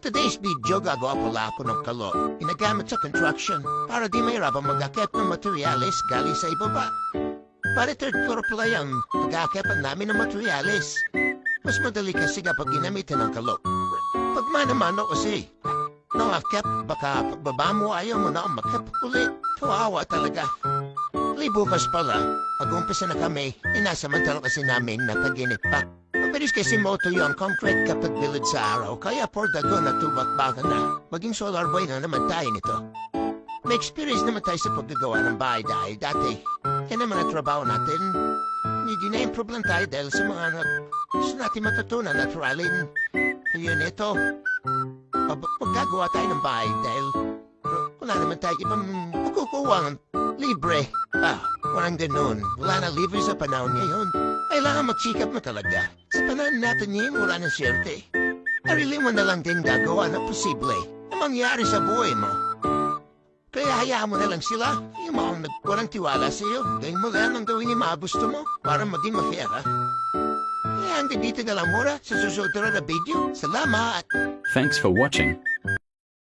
today's video, gagawa pala ako ng kalo. Ginagamit sa construction para di mahirapang mag-akit ng materyales galing sa ibaba. Para third floor pala yung mag-aakipan namin ng materyales. Mas madali kasi kapag ginamitan ng kalo. Pag mano-mano kasi, nang akip, baka pagbaba mo ayaw mo na umakip ulit. Kawawa talaga. Bukas pala, pag-umpisa na kami, inasamantala kasi namin na taginip pa. Mabilis kasi moto yung concrete kapag bilid sa araw, kaya for dago na tubak-baka na. Maging solar boy na naman tayo nito. May experience naman tayo sa paggagawa ng bahay dahil dati. Yan naman ang trabaho natin. Hindi na-improve lang tayo dahil sa mga gusto natin matutunan at aralin. Yun ito. Magagawa tayo ng bahay dahil wala naman tayo ibang pagkukuwang libre. Walang ganun. Wala na libre sa panahon ngayon. Kailangan magsikap mo talaga. Sa panahon natin ngayon, wala na siyerte. Sarili mo na lang din gagawa na posible na mangyari sa buhay mo. Kaya hayaan mo na lang sila. Yung mga nagkurang tiwala sa iyo, gawin mo lang ang gawin yung mga gusto mo para maging mafera. Kaya hanggang dito na lang muna sa susunod na video. Salamat! Thanks for watching.